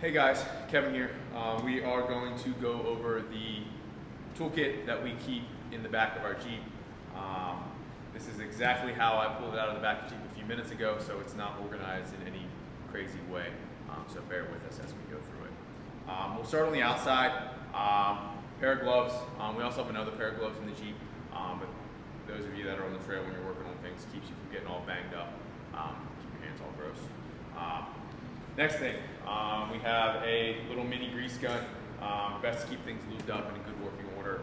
Hey guys, Kevin here. We are going to go over the toolkit that we keep in the back of our Jeep. This is exactly how I pulled it out of the back of the Jeep a few minutes ago, so it's not organized in any crazy way. So bear with us as we go through it. We'll start on the outside. Pair of gloves. We also have another pair of gloves in the Jeep, but those of you that are on the trail when you're working on things, keeps you from getting all banged up. Keep your hands all gross. Next thing, we have a little mini grease gun. Best to keep things lubed up in a good working order.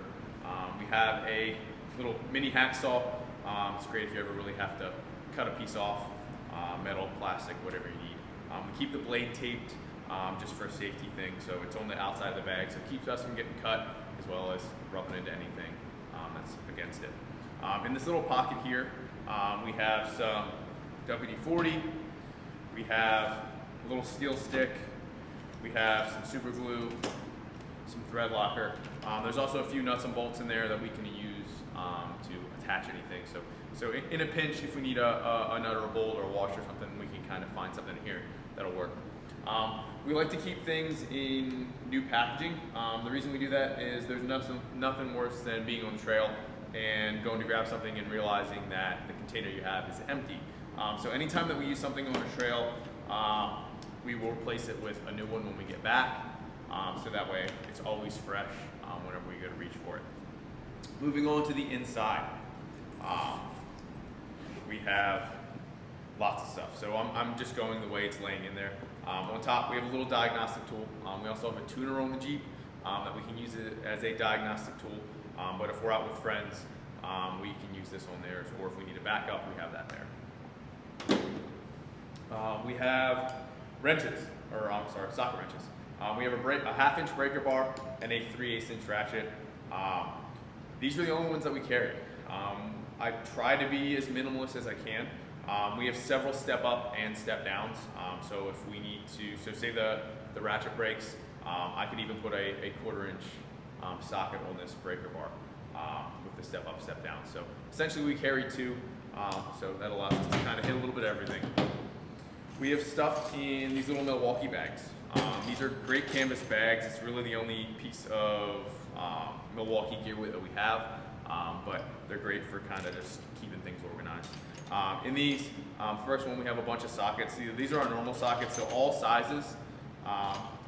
We have a little mini hacksaw. It's great if you ever really have to cut a piece off, metal, plastic, whatever you need. We keep the blade taped just for a safety thing, so it's on the outside of the bag, so it keeps us from getting cut as well as rubbing into anything that's against it. In this little pocket here, we have some WD-40. We have a little steel stick, we have some super glue, some thread locker. There's also a few nuts and bolts in there that we can use to attach anything. So in a pinch, if we need a nut or a bolt or a washer or something, we can kind of find something in here that'll work. We like to keep things in new packaging. The reason we do that is there's nothing worse than being on the trail and going to grab something and realizing that the container you have is empty. So anytime that we use something on the trail, we will replace it with a new one when we get back, so that way it's always fresh whenever we go to reach for it. Moving on to the inside, we have lots of stuff. So I'm just going the way it's laying in there. On top, we have a little diagnostic tool. We also have a tuner on the Jeep that we can use it as a diagnostic tool. But if we're out with friends, we can use this on theirs, or if we need a backup, we have that there. We have wrenches, or I'm sorry, socket wrenches. We have a half-inch breaker bar and a 3/8 inch ratchet. These are the only ones that we carry. I try to be as minimalist as I can. We have several step up and step downs. So if we need to, so say the ratchet breaks, I could even put a 1/4 inch socket on this breaker bar with the step up, step down. So essentially we carry two, so that allows us to kind of hit a little bit of everything. We have stuff in these little Milwaukee bags. These are great canvas bags. It's really the only piece of Milwaukee gear that we have, but they're great for kind of just keeping things organized. In these, first one we have a bunch of sockets. These are our normal sockets, so all sizes.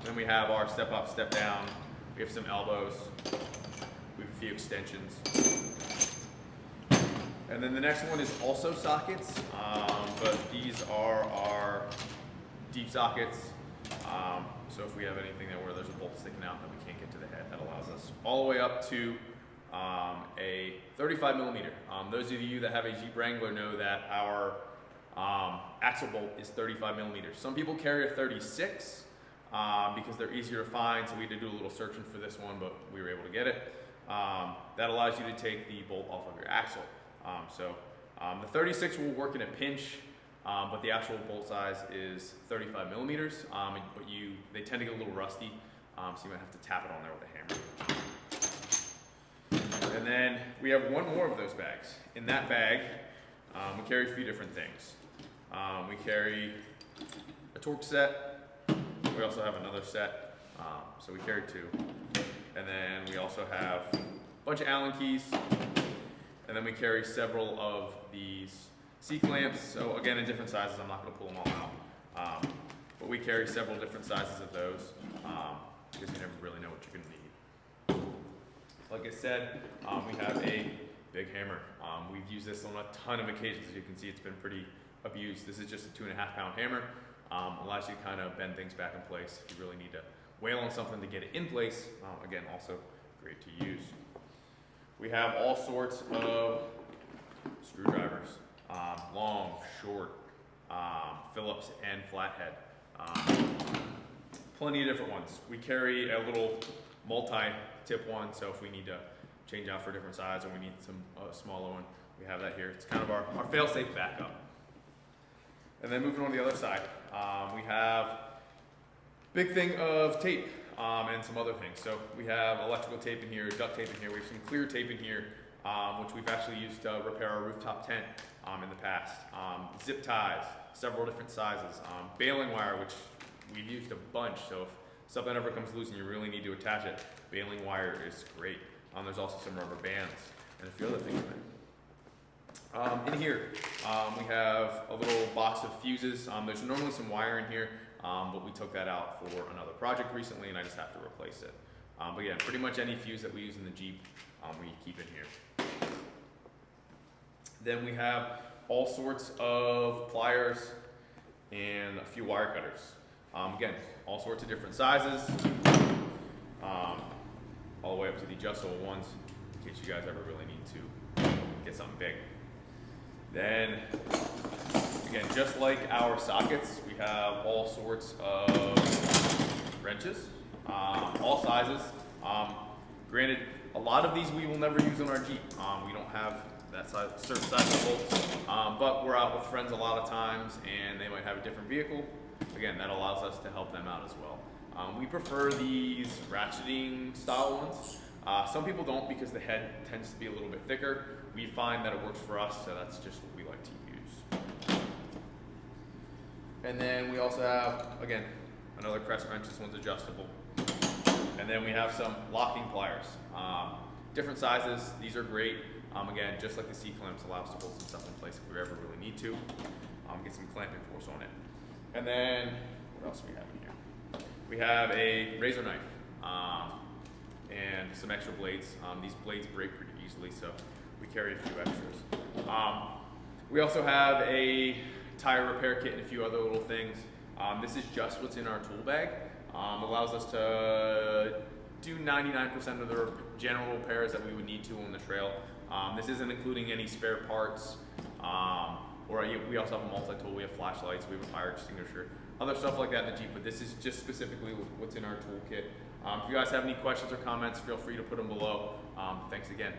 Then we have our step up, step down. We have some elbows. We have a few extensions. And then the next one is also sockets, but these are our deep sockets. So if we have anything there where there's a bolt sticking out that we can't get to the head, that allows us all the way up to a 35 millimeter. Those of you that have a Jeep Wrangler know that our axle bolt is 35 millimeters. Some people carry a 36 because they're easier to find, so we had to do a little searching for this one, but we were able to get it. That allows you to take the bolt off of your axle. The 36 will work in a pinch, but the actual bolt size is 35 millimeters. But they tend to get a little rusty, so you might have to tap it on there with a hammer. And then we have one more of those bags. In that bag, we carry a few different things. We carry a torque set. We also have another set, so we carry two. And then we also have a bunch of Allen keys. And then we carry several of these C-clamps. So again, in different sizes, I'm not gonna pull them all out. But we carry several different sizes of those because you never really know what you're gonna need. Like I said, we have a big hammer. We've used this on a ton of occasions. As you can see, it's been pretty abused. This is just a 2.5 pound hammer. Allows you to kind of bend things back in place if you really need to wail on something to get it in place. Again, also great to use. We have all sorts of screwdrivers, long, short, Phillips and flathead. Plenty of different ones. We carry a little multi-tip one, so if we need to change out for a different size or we need some smaller one, we have that here. It's kind of our fail-safe backup. And then moving on to the other side, we have big thing of tape. And some other things. So we have electrical tape in here, duct tape in here. We have some clear tape in here, which we've actually used to repair our rooftop tent in the past. Zip ties, several different sizes. Baling wire, which we've used a bunch. So if something ever comes loose and you really need to attach it, baling wire is great. There's also some rubber bands and a few other things in there. In here, we have a little box of fuses. There's normally some wire in here, but we took that out for another project recently and I just have to replace it. But yeah, pretty much any fuse that we use in the Jeep, we keep in here. Then we have all sorts of pliers and a few wire cutters. Again, all sorts of different sizes, all the way up to the adjustable ones, in case you guys ever really need to get something big. Then, again, just like our sockets, we have all sorts of wrenches, all sizes. Granted, a lot of these we will never use on our Jeep. We don't have that size, certain size of bolts, but we're out with friends a lot of times and they might have a different vehicle. Again, that allows us to help them out as well. We prefer these ratcheting style ones. Some people don't because the head tends to be a little bit thicker. We find that it works for us, so that's just what we like to use. And then we also have, again, another crest wrench. This one's adjustable. And then we have some locking pliers. Different sizes, these are great. Again, just like the C-clamps, allow us to hold some stuff in place if we ever really need to. Get some clamping force on it. And then, what else do we have in here? We have a razor knife and some extra blades. These blades break pretty easily, so we carry a few extras. We also have a tire repair kit and a few other little things. This is just what's in our tool bag. Allows us to do 99% of the general repairs that we would need to on the trail. This isn't including any spare parts, or we also have a multi-tool, we have flashlights, we have a fire extinguisher, other stuff like that in the Jeep, but this is just specifically what's in our toolkit. If you guys have any questions or comments, feel free to put them below. Thanks again.